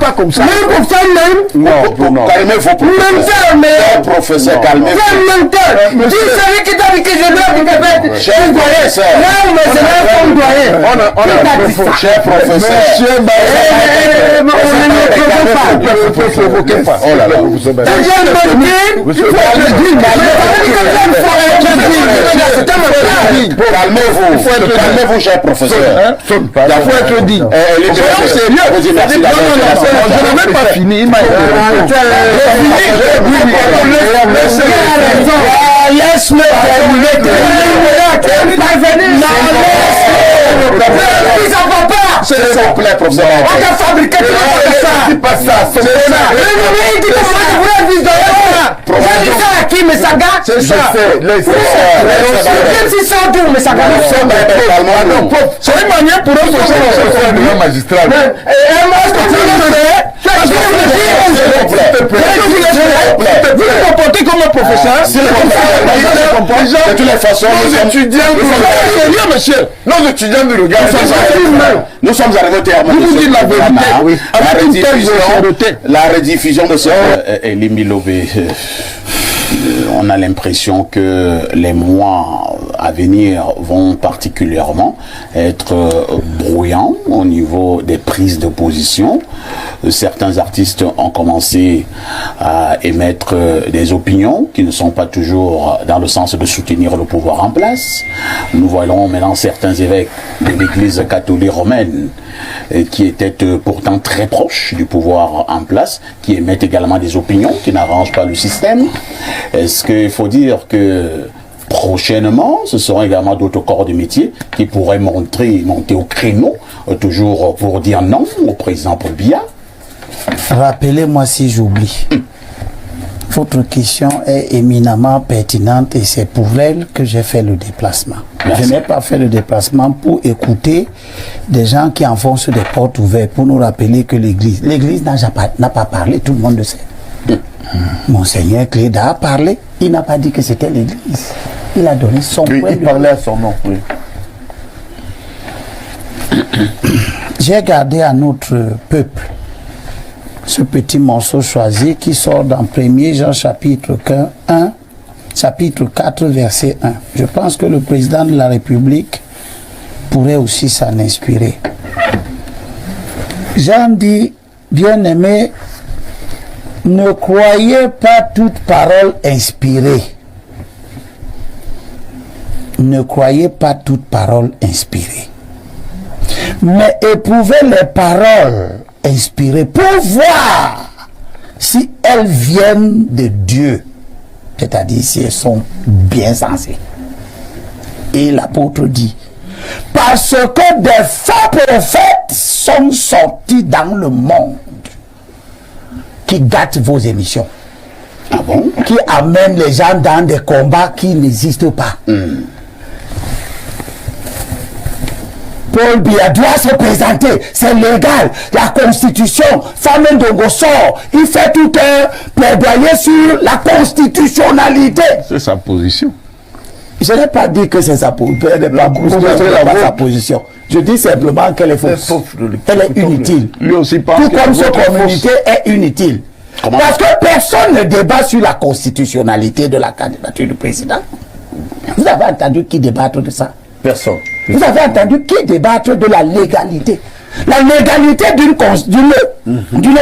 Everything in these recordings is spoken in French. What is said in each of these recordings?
pas comme ça. Même pour ça, même. Non. Calmez-vous, professeur. Calmez-vous. Dis celui qui t'a dit que je dois vous faire. Cher professeur. Non, mais c'est là qu'on doit. Cher professeur. On ne provoque pas. Oh là là. Calmez-vous, cher professeur. Il faut être dit. Sérieux. Je n'ai même pas fini. Laisse-le s'il vous plaît, professeur. On a fabriqué tout ça. C'est pas ça. C'est ça. C'est ça. C'est une manière pour eux de faire magistral. Vous vous comportez comme un professeur. De toutes les façons, nos étudiants nos étudiants de regard. Nous sommes arrivés au terme. Vous dites la vérité. Avec une telle sincérité. La rediffusion de ce Limbi Lobé. On a l'impression que les mois à venir vont particulièrement être bruyants au niveau des prises de position. Certains artistes ont commencé à émettre des opinions qui ne sont pas toujours dans le sens de soutenir le pouvoir en place. Nous voyons maintenant certains évêques de l'Église catholique romaine qui étaient pourtant très proches du pouvoir en place, qui émettent également des opinions qui n'arrangent pas le système. Est-ce qu'il faut dire que prochainement, ce seront également d'autres corps de métier qui pourraient monter au créneau, toujours pour dire non au président Paul Biya? Rappelez-moi si j'oublie. Votre question est éminemment pertinente et c'est pour elle que j'ai fait le déplacement. Merci. Je n'ai pas fait le déplacement pour écouter des gens qui enfoncent des portes ouvertes pour nous rappeler que l'Église n'a pas parlé, tout le monde le sait. Monseigneur Cléda a parlé, il n'a pas dit que c'était l'Église. Il a donné son point de vue. Il parlait à son nom, oui. J'ai gardé à notre peuple ce petit morceau choisi qui sort dans 1er Jean chapitre 4 verset 1. Je pense que le président de la République pourrait aussi s'en inspirer. Jean dit, bien-aimé, ne croyez pas toute parole inspirée. Ne croyez pas toute parole inspirée. Mais éprouvez les paroles inspirées pour voir si elles viennent de Dieu. C'est-à-dire si elles sont bien sensées. Et l'apôtre dit, parce que des faux prophètes sont sortis dans le monde qui gâtent vos émissions. Ah bon? Qui amènent les gens dans des combats qui n'existent pas. Paul Biya doit se présenter, c'est légal, la constitution, Femme Ndongo sort, il fait tout un plaidoyer sur la constitutionnalité. C'est sa position. Je n'ai pas dit que c'est sa position. Je dis simplement qu'elle est fausse. Elle est inutile. Lui aussi pense tout comme ce communiqué est inutile. Comment? Parce que personne ne débat sur la constitutionnalité de la candidature du président. Vous avez entendu qui débattre de ça? Personne. Vous avez entendu qui débattre de la légalité? La légalité d'une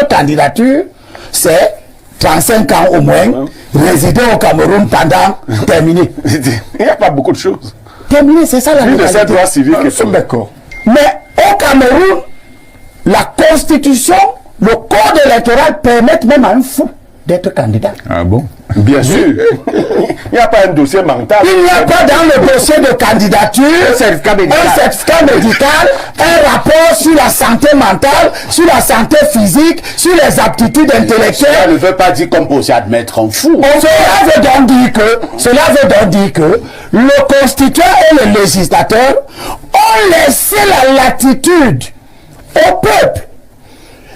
candidature, c'est 35 ans au moins, résider au Cameroun pendant terminé. Il n'y a pas beaucoup de choses. Terminé, c'est ça la légalité. De ces droits civiques. Nous sommes d'accord. Mais au Cameroun, la constitution, le code électoral permettent même à un fou d'être candidat. Ah bon? Bien sûr. Il n'y a pas un dossier mental. Il n'y a pas dans le dossier de candidature un certificat médical, un rapport sur la santé mentale, sur la santé physique, sur les aptitudes intellectuelles. Ça ne veut pas dire qu'on peut aussi admettre un fou. Cela veut donc dire que le constituant et le législateur ont laissé la latitude au peuple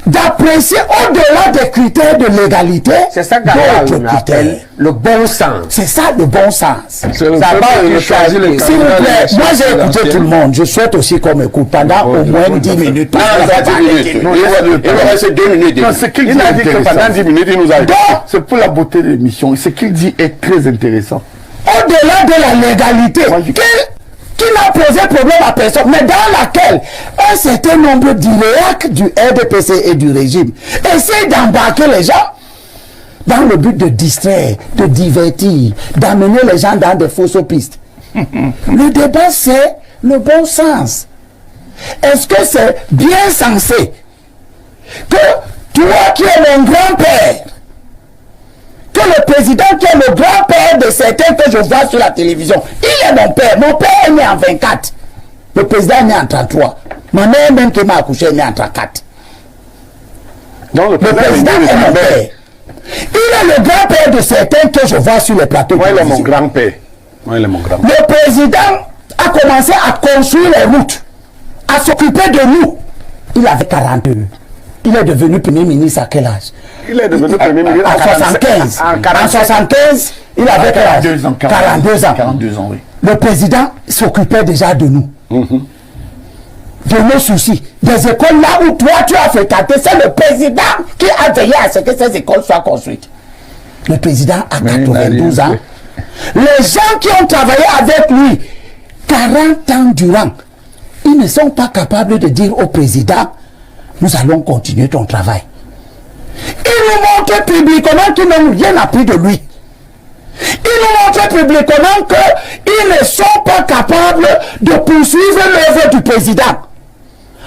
d'apprécier au-delà des critères de légalité. C'est ça qu'on appelle le bon sens. C'est ça le bon sens. C'est le peuple qui choisit les S'il vous candidats plaît, élections moi j'ai écouté présidentielles. tout le monde. Je souhaite aussi qu'on m'écoute pendant au moins 10 minutes. Il va rester 2 minutes. Non, ce qu'il dit Il a dit est que intéressant. pendant 10 minutes, il nous a dit. C'est pour la beauté de l'émission. Ce qu'il dit est très intéressant. Au-delà de la légalité, qui n'a posé problème à personne, mais dans laquelle un certain nombre d'IREAC du RDPC et du régime essayent d'embarquer les gens dans le but de distraire, de divertir, d'amener les gens dans des fausses pistes. Le débat, c'est le bon sens. Est-ce que c'est bien sensé que toi qui es mon grand-père, que le président qui est le grand-père de certains que je vois sur la télévision, il est mon père est né en 24, le président est né en 33, ma mère même qui m'a accouché est née en 34. Donc Le président est mon père. Il est le grand-père de certains que je vois sur les plateaux. Moi, il est mon télévisés. grand-père. Moi, il est mon grand-père. Le président a commencé à construire les routes, à s'occuper de nous. Il avait 42. Il est devenu premier ministre à quel âge? Il est devenu premier ministre À 75. En 75, il avait quel âge? 42 ans. 42 ans, oui. Le président s'occupait déjà de nous. De nos soucis. Des écoles là où toi tu as fréquenté, c'est le président qui a veillé à ce que ces écoles soient construites. Le président a 92 ans. Les gens qui ont travaillé avec lui 40 ans durant, ils ne sont pas capables de dire au président, nous allons continuer ton travail. Ils nous montrent publiquement qu'ils n'ont rien appris de lui. Ils nous montrent publiquement qu'ils ne sont pas capables de poursuivre l'œuvre du président.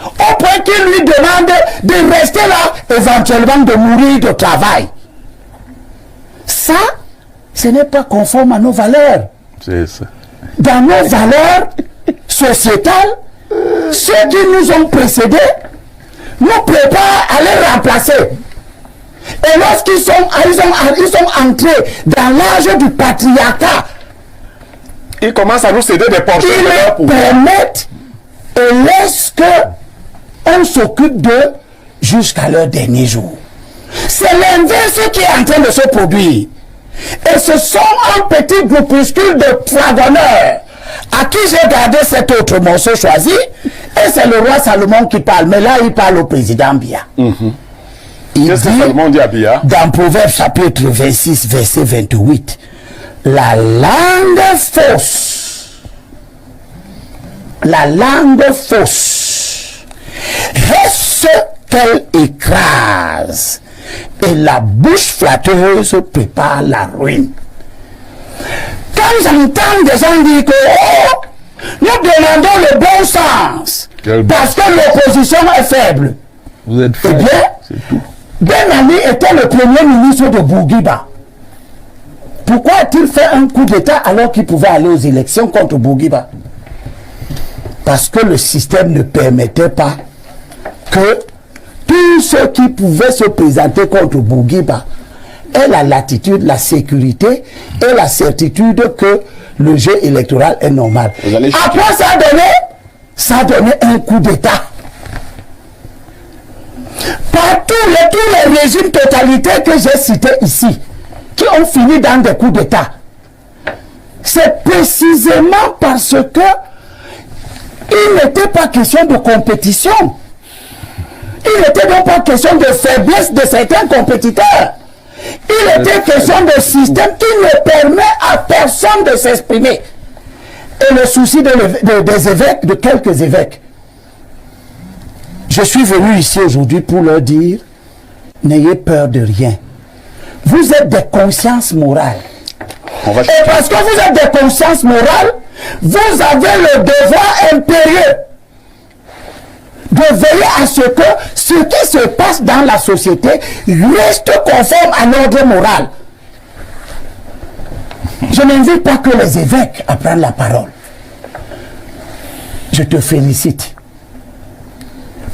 Au point qu'il lui demande de rester là, éventuellement de mourir de travail. Ça, ce n'est pas conforme à nos valeurs. C'est ça. Dans nos valeurs sociétales, ceux qui nous ont précédés nous préparent à les remplacer. Et lorsqu'ils sont entrés dans l'âge du patriarcat, Il commence à nous céder des portions de leur ils pouvoir. permettent et laissent que on s'occupe d'eux jusqu'à leur dernier jour. C'est l'inverse qui est en train de se produire. Et ce sont un petit groupuscule de dragonneurs à qui j'ai gardé cet autre morceau choisi. Et c'est le roi Salomon qui parle. Mais là, il parle au président Biya. Il Qu'est-ce que dit, Salomon dit à Biya? dans Proverbe chapitre 26, verset 28, la langue fausse reste qu'elle écrase, et la bouche flatteuse prépare la ruine. Quand j'entends des gens dire que nous demandons le bon sens Quel bon parce que l'opposition est faible, Vous êtes eh fou. bien, Ben Ali était le premier ministre de Bourguiba. Pourquoi a-t-il fait un coup d'État alors qu'il pouvait aller aux élections contre Bourguiba? Parce que le système ne permettait pas que tous ceux qui pouvaient se présenter contre Bourguiba aient la latitude, la sécurité et la certitude que le jeu électoral est normal. Vous allez Après, ça a donné un coup d'État. Par tous les régimes totalitaires que j'ai cités ici, qui ont fini dans des coups d'État, c'est précisément parce que il n'était pas question de compétition. Il n'était donc pas question de faiblesse de certains compétiteurs. Il était question de système qui ne permet à personne de s'exprimer. Et le souci des évêques, de quelques évêques, je suis venu ici aujourd'hui pour leur dire, n'ayez peur de rien. Vous êtes des consciences morales. Et parce que vous êtes des consciences morales, vous avez le devoir impérieux de veiller à ce que ce qui se passe dans la société reste conforme à l'ordre moral. Je n'invite pas que les évêques à prendre la parole. Je te félicite.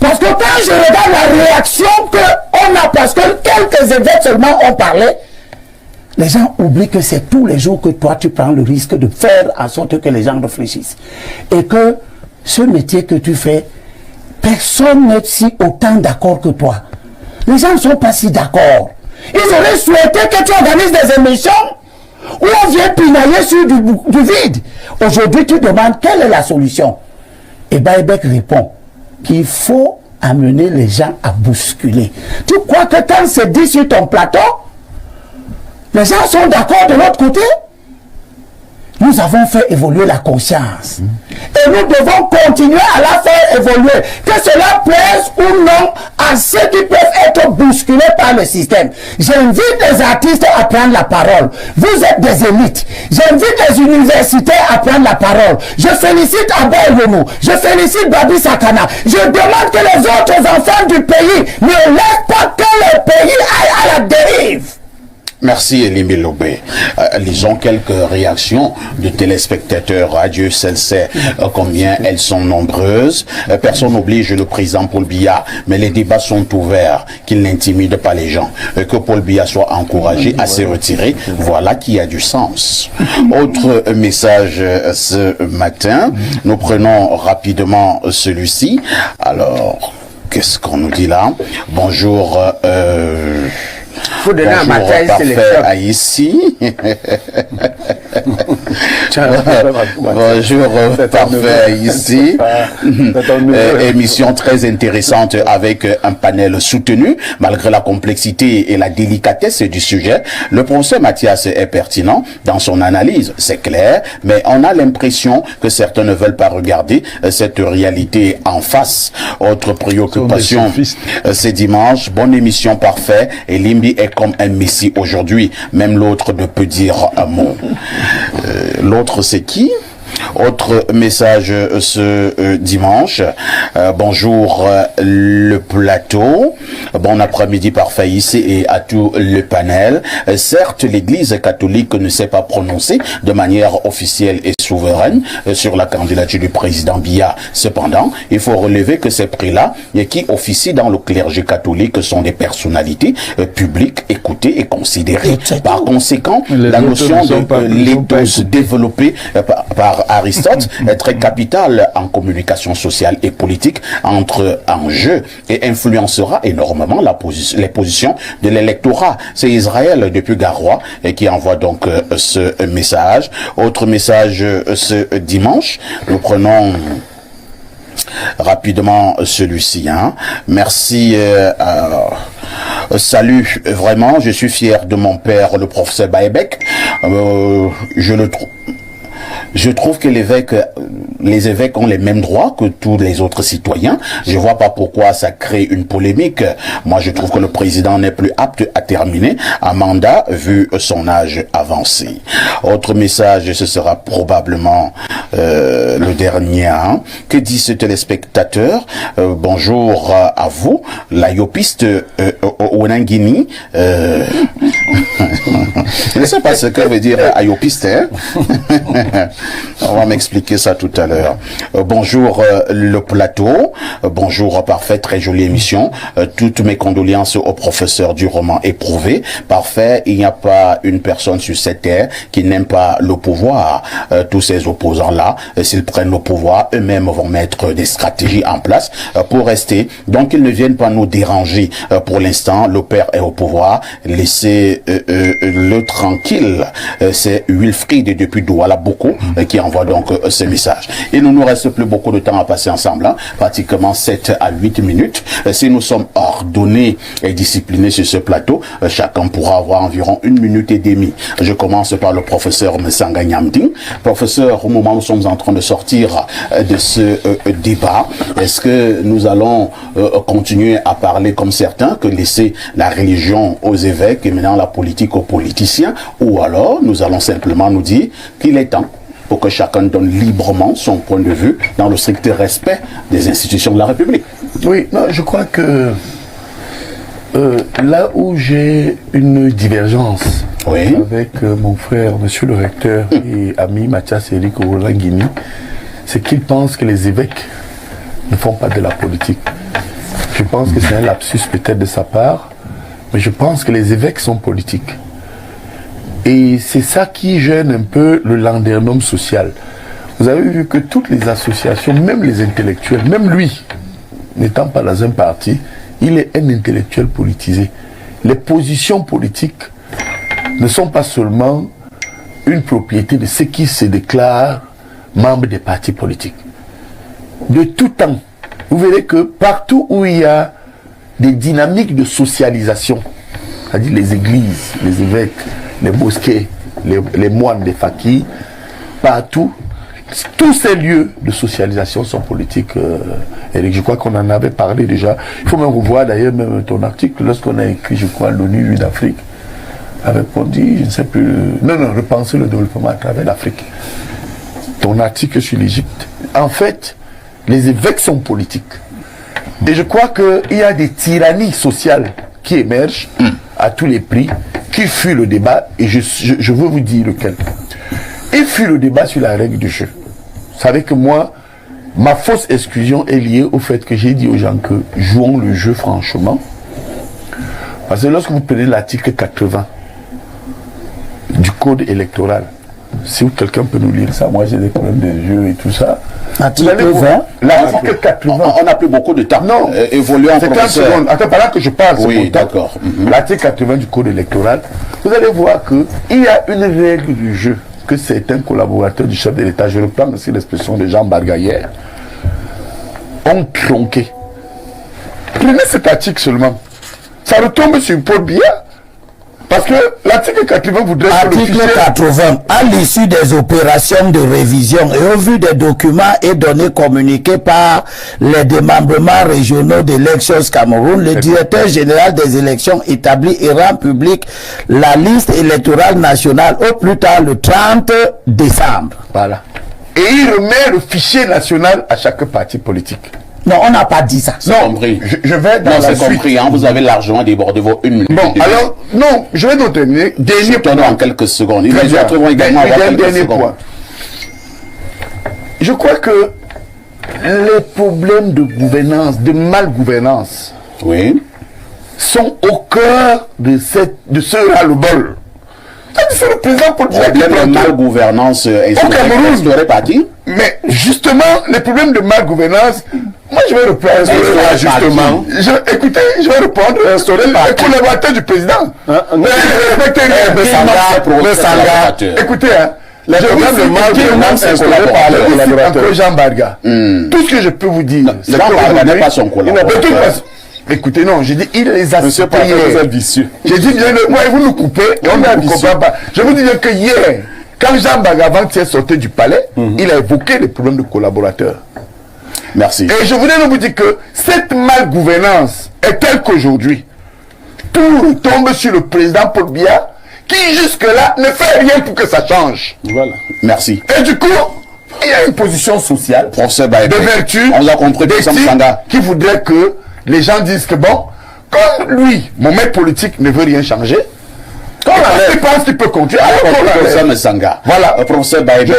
Parce que quand je regarde la réaction qu'on a, parce que quelques évêques seulement ont parlé, les gens oublient que c'est tous les jours que toi tu prends le risque de faire en sorte que les gens réfléchissent. Et que ce métier que tu fais, personne n'est si autant d'accord que toi. Les gens ne sont pas si d'accord. Ils auraient souhaité que tu organises des émissions où on vient pinailler sur du vide. Aujourd'hui, tu demandes quelle est la solution. Et Baïbek répond qu'il faut amener les gens à bousculer. Tu crois que quand c'est dit sur ton plateau, les gens sont d'accord de l'autre côté? Nous avons fait évoluer la conscience. Et nous devons continuer à la faire évoluer. Que cela plaise ou non à ceux qui peuvent être bousculés par le système. J'invite les artistes à prendre la parole. Vous êtes des élites. J'invite les universitaires à prendre la parole. Je félicite Abba Yonou. Je félicite Babi Sakana. Je demande que les autres enfants du pays ne laissent pas que le pays aille à la dérive. Merci Elimbi Lobé. Lisons quelques réactions de téléspectateurs. Dieu seul sait combien elles sont nombreuses. Personne n'oblige le président Paul Biya, mais les débats sont ouverts, qu'il n'intimide pas les gens. Que Paul Biya soit encouragé à se retirer, voilà qui a du sens. Autre message ce matin, nous prenons rapidement celui-ci. Alors, qu'est-ce qu'on nous dit là? Bonjour. Faut donner un matin, parfait ici. Bonjour, parfait ici. Émission très intéressante avec un panel soutenu, malgré la complexité et la délicatesse du sujet. Le professeur Mathias est pertinent dans son analyse, c'est clair, mais on a l'impression que certains ne veulent pas regarder cette réalité en face. Autre préoccupation, c'est dimanche, bonne émission, parfait, et Limbi est comme un messie aujourd'hui. Même l'autre ne peut dire un mot. L'autre, c'est qui? Autre message ce dimanche. Bonjour le plateau. Bon après-midi parfait ici et à tout le panel. Certes, l'Église catholique ne s'est pas prononcée de manière officielle et souveraine sur la candidature du président Biya. Cependant, il faut relever que ces prélats qui officient dans le clergé catholique sont des personnalités publiques écoutées et considérées. Par conséquent, la notion de l'éthos développée par Aristote est très capitale en communication sociale et politique, entre en jeu et influencera énormément les positions de l'électorat. C'est Israël depuis Garoua qui envoie donc ce message. Autre message ce dimanche, nous prenons rapidement celui-ci. Merci. Salut, vraiment, je suis fier de mon père, le professeur Baïbek. Je trouve que les évêques ont les mêmes droits que tous les autres citoyens. Je vois pas pourquoi ça crée une polémique. Moi, je trouve que le président n'est plus apte à terminer un mandat vu son âge avancé. Autre message, ce sera probablement le dernier. Que dit ce téléspectateur? Bonjour à vous, la yopiste Onangini. Je ne sais pas ce que veut dire ayopiste. On va m'expliquer ça tout à l'heure. Bonjour le plateau. Bonjour parfait, très jolie émission. Toutes mes condoléances au professeur du roman éprouvé. Parfait, il n'y a pas une personne sur cette terre qui n'aime pas le pouvoir. Tous ces opposants-là, s'ils prennent le pouvoir, eux-mêmes vont mettre des stratégies en place pour rester. Donc ils ne viennent pas nous déranger. Pour l'instant, le père est au pouvoir. Laissez-le tranquille. C'est Wilfried depuis Douala beaucoup qui envoie donc ce message. Il ne nous reste plus beaucoup de temps à passer ensemble, pratiquement 7 à 8 minutes. Si nous sommes ordonnés et disciplinés sur ce plateau, chacun pourra avoir environ 1 minute et demie. Je commence par le professeur Messanga Nyamding. Professeur, au moment où nous sommes en train de sortir de ce débat, est-ce que nous allons continuer à parler comme certains, que laisser la religion aux évêques et maintenant la politique aux politiciens, ou alors nous allons simplement nous dire qu'il est temps pour que chacun donne librement son point de vue dans le strict respect des institutions de la République? Oui, non, je crois que là où j'ai une divergence avec mon frère, monsieur le recteur et ami Mathias Eric Olangini, c'est qu'il pense que les évêques ne font pas de la politique. Je pense que c'est un lapsus peut-être de sa part, mais je pense que les évêques sont politiques. Et c'est ça qui gêne un peu le landernum social. Vous avez vu que toutes les associations, même les intellectuels, même lui, n'étant pas dans un parti, il est un intellectuel politisé. Les positions politiques ne sont pas seulement une propriété de ceux qui se déclarent membres des partis politiques. De tout temps, vous verrez que partout où il y a des dynamiques de socialisation, c'est-à-dire les églises, les évêques, les mosquées, les moines, les fakirs, partout, tous ces lieux de socialisation sont politiques. Et je crois qu'on en avait parlé déjà. Il faut même revoir d'ailleurs même ton article lorsqu'on a écrit, je crois, l'ONU d'Afrique. Avec on dit, je ne sais plus. Non, repenser le développement à travers l'Afrique. Ton article sur l'Égypte. En fait, les évêques sont politiques. Et je crois qu'il y a des tyrannies sociales qui émergent à tous les prix, qui fuient le débat, et je veux vous dire lequel. Il fut le débat sur la règle du jeu. Vous savez que moi, ma fausse exclusion est liée au fait que j'ai dit aux gens que jouons le jeu franchement. Parce que lorsque vous prenez l'article 80 du code électoral, si quelqu'un peut nous lire ça, moi j'ai des problèmes de jeu et tout ça. Article 20. L'article 80. On n'a plus beaucoup de temps. Non, évoluons en professeur. Attends, pendant que je parle, c'est oui, d'accord. L'article 80 du code électoral, vous allez voir qu'il y a une règle du jeu que certains collaborateurs du chef de l'État, je reprends aussi l'expression de Jean Bargaillère, ont tronqué. Prenez cet article seulement. Ça retombe sur Paul Biya. Parce que l'article 80 voudrait que le Article 80. À l'issue des opérations de révision et au vu des documents et données communiqués par les démembrements régionaux d'élections Cameroun, le directeur général des élections établit et rend public la liste électorale nationale au plus tard le 30 décembre. Voilà. Et il remet le fichier national à chaque parti politique. Non, on n'a pas dit ça. Non, compris. Je vais dans non, la c'est suite. compris, hein, vous avez largement débordé vos 1 minute. Bon, alors, non, je vais nous terminer. Dernier point. En quelques secondes. Très Les bien. autres vont également avoir quelques Dernier secondes. point. Je crois que les problèmes de gouvernance, de malgouvernance, Oui. sont au cœur de ce ras-le-bol. C'est le président Paul Biya qui Problème de prend tout. malgouvernance Au Cameroun. serait parti. Mais justement, les problèmes de malgouvernance, moi je vais répondre. Justement. Écoutez, je vais répondre. Les collaborateurs du président. Écoutez, les problèmes de malgouvernance instaurés par les collaborateurs. Jean Barga. Tout ce que je peux vous dire, c'est Jean Barga n'est pas son collaborateur. Écoutez, non, j'ai dit, il les a cités hier. vicieux. J'ai dit, moi, vous nous coupez, et on ne comprend pas. Je vous dis que hier, quand Jean Bagavant sortait du palais, il a évoqué les problèmes de collaborateurs. Merci. Et je voulais vous dire que cette malgouvernance est telle qu'aujourd'hui, tout retombe sur le président Paul Biya, qui jusque-là ne fait rien pour que ça change. Voilà. Merci. Et du coup, il y a une position sociale, Professeur Baïbé, de vertu, on l'a compris, d'éthique, Sanga. qui voudrait que les gens disent que bon, comme lui, mon maître politique ne veut rien changer, il pense qu'il peut continuer. Professeur Messanga. Voilà. Professeur Baïbé,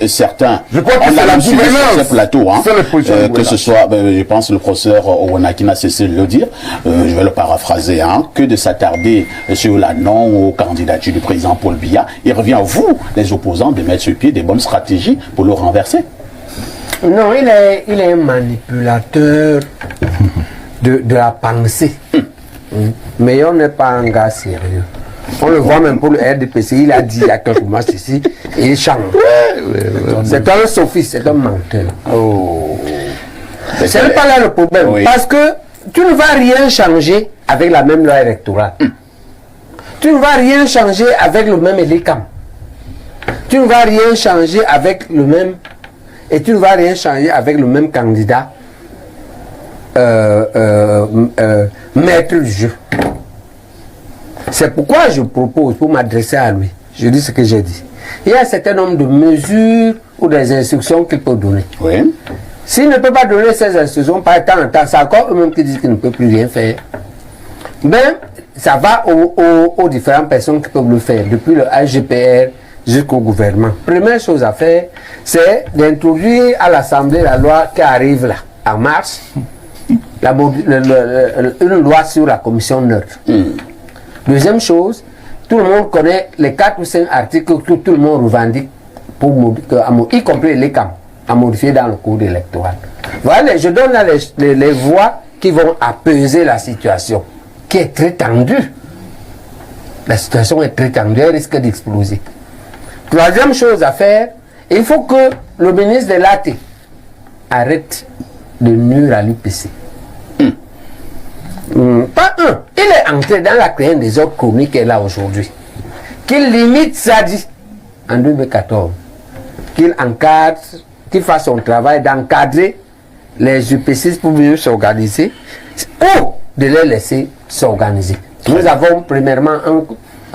certains. Je crois que on c'est a la reçu gouvernance. sur ce plateau, hein, C'est la position de que ce soit, je pense, le professeur Owona qui n'a cessé de le dire, je vais le paraphraser, hein, que de s'attarder sur la non aux candidatures du président Paul Biya. Il revient à vous, les opposants, de mettre sur pied des bonnes stratégies pour le renverser. Non, il est un manipulateur de la pensée. Mais on n'est pas un gars sérieux. On le voit même pour le RDPC, il a dit il y a quelques mois ici, et il change. C'est un sophiste, c'est un menteur. C'est pas là le problème. Oui. Parce que tu ne vas rien changer avec la même loi électorale. Tu ne vas rien changer avec le même ELICAM. Tu ne vas rien changer avec le même... Et tu ne vas rien changer avec le même candidat maître du jeu. C'est pourquoi je propose, pour m'adresser à lui, je dis ce que j'ai dit. Il y a un certain nombre de mesures ou des instructions qu'il peut donner. Oui. S'il ne peut pas donner ces instructions, par temps en temps, c'est encore eux-mêmes qui disent qu'ils ne peuvent plus rien faire. Mais ça va aux différentes personnes qui peuvent le faire, depuis le HGPR jusqu'au gouvernement. Première chose à faire, c'est d'introduire à l'Assemblée la loi qui arrive là, en mars, une loi sur la commission neutre. Deuxième chose, tout le monde connaît les 4 ou 5 articles que tout le monde revendique, y compris les camps, à modifier dans le code électoral. Voilà, je donne là les voies qui vont apaiser la situation, qui est très tendue. La situation est très tendue, elle risque d'exploser. Troisième chose à faire, il faut que le ministre de l'AT arrête de nuire à l'UPC. Pas un. Il est entré dans la création des ordres chroniques qu'elle a aujourd'hui. Qu'il limite Sadi en 2014. Qu'il encadre, qu'il fasse son travail d'encadrer les UPC pour mieux s'organiser ou de les laisser s'organiser. Nous avons premièrement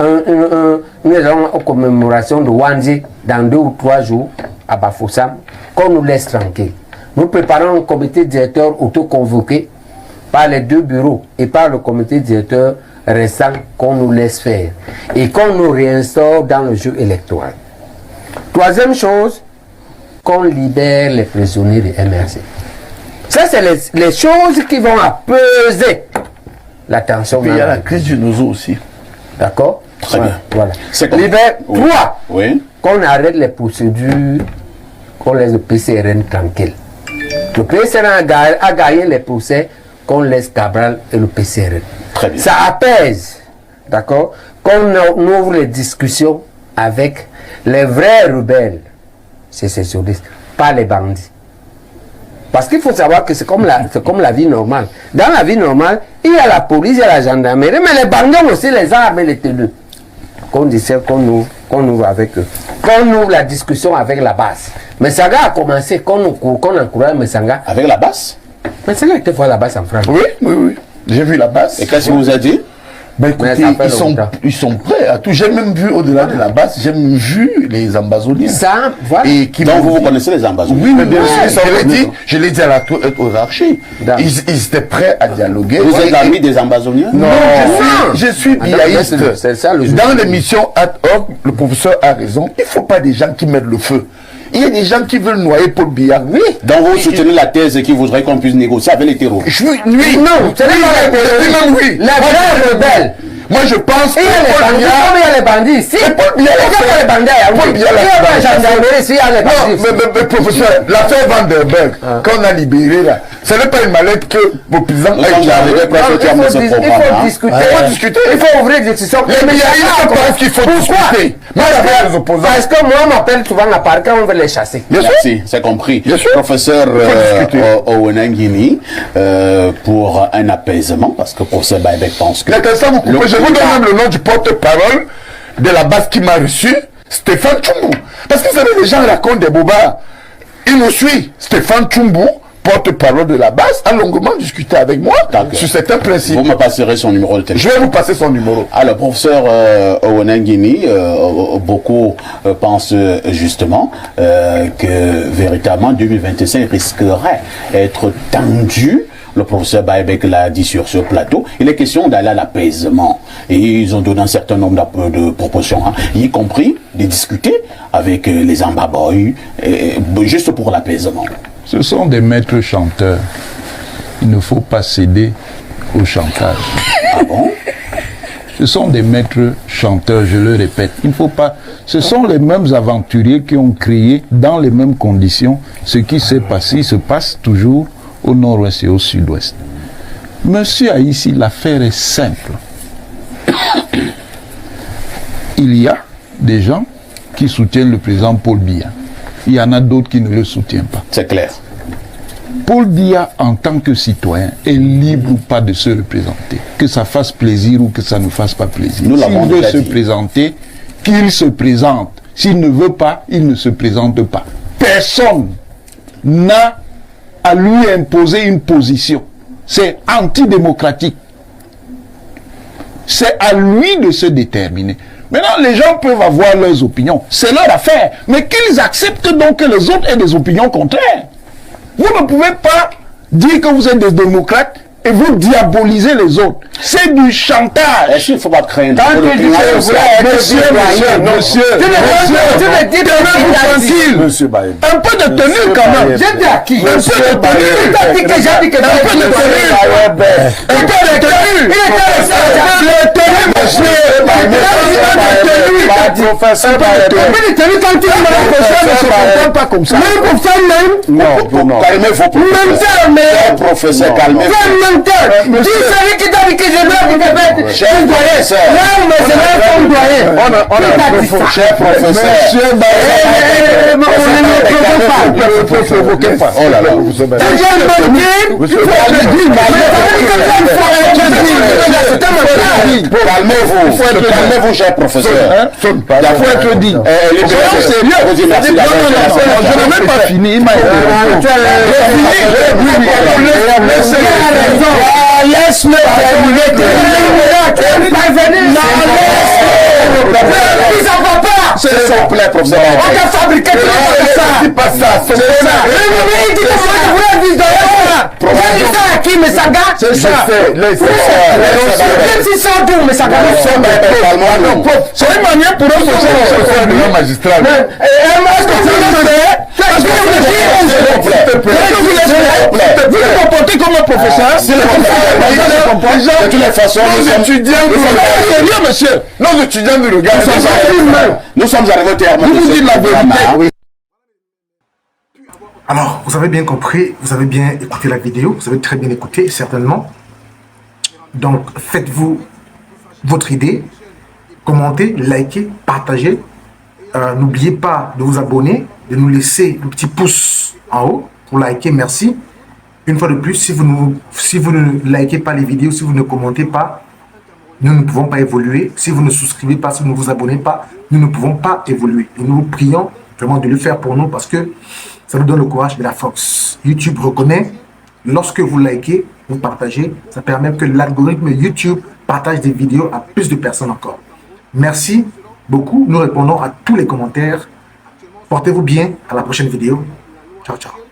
nous allons aux commémorations de Wandji dans 2 ou 3 jours à Bafoussam, qu'on nous laisse tranquille. Nous préparons un comité directeur auto-convoqué par les 2 bureaux et par le comité directeur restant qu'on nous laisse faire et qu'on nous réinstaure dans le jeu électoral. Troisième chose, qu'on libère les prisonniers de MRC. Ça, c'est les choses qui vont apaiser la tension. Il y a la crise du Nozo aussi. D'accord? Très bien. Voilà. Libère. Oui. Qu'on arrête les procédures, qu'on laisse le PCRN tranquille. Le PCRN a gagné les procès, qu'on laisse Cabral et le PCRN. Très bien. Ça apaise. D'accord? Qu'on ouvre les discussions avec les vrais rebelles sécessionnistes, pas les bandits. Parce qu'il faut savoir que c'est comme la vie normale. Dans la vie normale, il y a la police, il y a la gendarmerie, mais les bandits ont aussi les armes et les tenues. Qu'on disait qu'on ouvre avec eux. Qu'on ouvre la discussion avec la base. Messanga a commencé, qu'on encourage Messanga. Avec la base? Messanga était voir la base en France. Oui. J'ai vu la base. Et qu'est-ce qu'il vous a dit? Ben écoutez, ils sont prêts à tout. J'ai même vu au-delà de la base, j'ai même vu les ambazoniens. Ça, voilà. Et donc vous connaissez les ambazoniens? Oui, mais bien sûr, je l'ai dit à la hiérarchie. Ils étaient prêts à dialoguer. Vous êtes l'ami des ambazoniens? Non, je suis biaïste. C'est ça le jeu. Dans l'émission Ad hoc, le professeur a raison. Il ne faut pas des gens qui mettent le feu. Il y a des gens qui veulent noyer Paul Biya. Oui. Donc vous soutenez la thèse qui voudrait qu'on puisse négocier avec les terroristes? Oui. Non, c'est pas les terroristes. Oui. La vraie rebelle. Moi je pense que il y a les bandits. Si Paul Biya les bandits, il y a la gendarmerie, si il y a les bandits. Non, mais professeur, l'affaire Vandenberg, quand on a libéré là, ce n'est pas une mallette que vos paysans ont échangé. Il faut discuter. Il faut ouvrir des discussions. Les médias pensent qu'il faut discuter. Parce que moi, on m'appelle souvent à Parc, on veut les chasser. Merci, c'est compris. Professeur Owenangini, pour un apaisement, parce que professeur Baïbek pense que... Je vous donne même le nom du porte-parole de la base qui m'a reçu, Stéphane Tchoumou. Parce que vous savez, les gens racontent des bobards. Il nous suit. Stéphane Tchoumou, porte-parole de la base, a longuement discuté avec moi sur certains principes. Vous me passerez son numéro de téléphone. Je vais vous passer son numéro. Alors, professeur Owenangini, beaucoup pensent justement que véritablement 2025 risquerait d'être tendu. Le professeur Baïbek l'a dit sur ce plateau. Il est question d'aller à l'apaisement. Et ils ont donné un certain nombre de propositions, y compris de discuter avec les Ambaboy, juste pour l'apaisement. Ce sont des maîtres chanteurs. Il ne faut pas céder au chantage. Ah bon? Ce sont des maîtres chanteurs, je le répète. Il ne faut pas... Ce sont les mêmes aventuriers qui ont créé dans les mêmes conditions ce qui s'est passé, se passe toujours au nord-ouest et au sud-ouest. Monsieur a ici, l'affaire est simple. Il y a des gens qui soutiennent le président Paul Biya. Il y en a d'autres qui ne le soutiennent pas. C'est clair. Paul Biya, en tant que citoyen, est libre ou pas de se représenter. Que ça fasse plaisir ou que ça ne fasse pas plaisir. S'il veut se présenter, qu'il se présente. S'il ne veut pas, il ne se présente pas. Personne n'a à lui imposer une position. C'est antidémocratique. C'est à lui de se déterminer. Maintenant, les gens peuvent avoir leurs opinions. C'est leur affaire. Mais qu'ils acceptent donc que les autres aient des opinions contraires. Vous ne pouvez pas dire que vous êtes des démocrates et vous diabolisez les autres. C'est du chantage. Est-ce qu'il ne faut pas craindre? Monsieur, Monsieur Baye. un peu de tenue quand même. J'ai dit à qui? Un peu de tenue. Il était pas comme ça. Non, calmez-vous. Même ça, mais Cher professeur, calmez-vous. Tu es menteur. Tu es celui qui t'a dit que je dois te faire un doyen. Non, mais c'est un doyen. On a cher professeur. Monsieur, Oh là là. Calmez-vous. Calmez-vous, cher professeur. Il faut être digne. Soyons sérieux. Je n'ai même pas fini. Il m'a laisse-le s'il vous plaît, professeur. On t'a fabriqué tout ça. C'est pas ça. C'est ça. Mais il dit que vous êtes ça à qui, mais ça gâte. C'est ça. Même si c'est un tour, mais ça gâte. c'est une manière pour eux de un magistrat. vous vous comportez comme un professeur. De toutes les façons, Nos étudiants monsieur. Nos étudiants nous regardent. nous sommes arrivés au terme. Vous dites la vérité. Alors, vous avez bien compris, vous avez bien écouté la vidéo, vous avez très bien écouté, certainement. Donc, faites-vous votre idée, commentez, likez, partagez. N'oubliez pas de vous abonner, de nous laisser le petit pouce en haut pour liker, merci. Une fois de plus, si vous ne likez pas les vidéos, si vous ne commentez pas, nous ne pouvons pas évoluer. Si vous ne souscrivez pas, si vous ne vous abonnez pas, nous ne pouvons pas évoluer. Et nous vous prions vraiment de le faire pour nous parce que ça nous donne le courage et la force. YouTube reconnaît, lorsque vous likez, vous partagez, ça permet que l'algorithme YouTube partage des vidéos à plus de personnes encore. Merci beaucoup. Nous répondons à tous les commentaires. Portez-vous bien. À la prochaine vidéo. Ciao, ciao.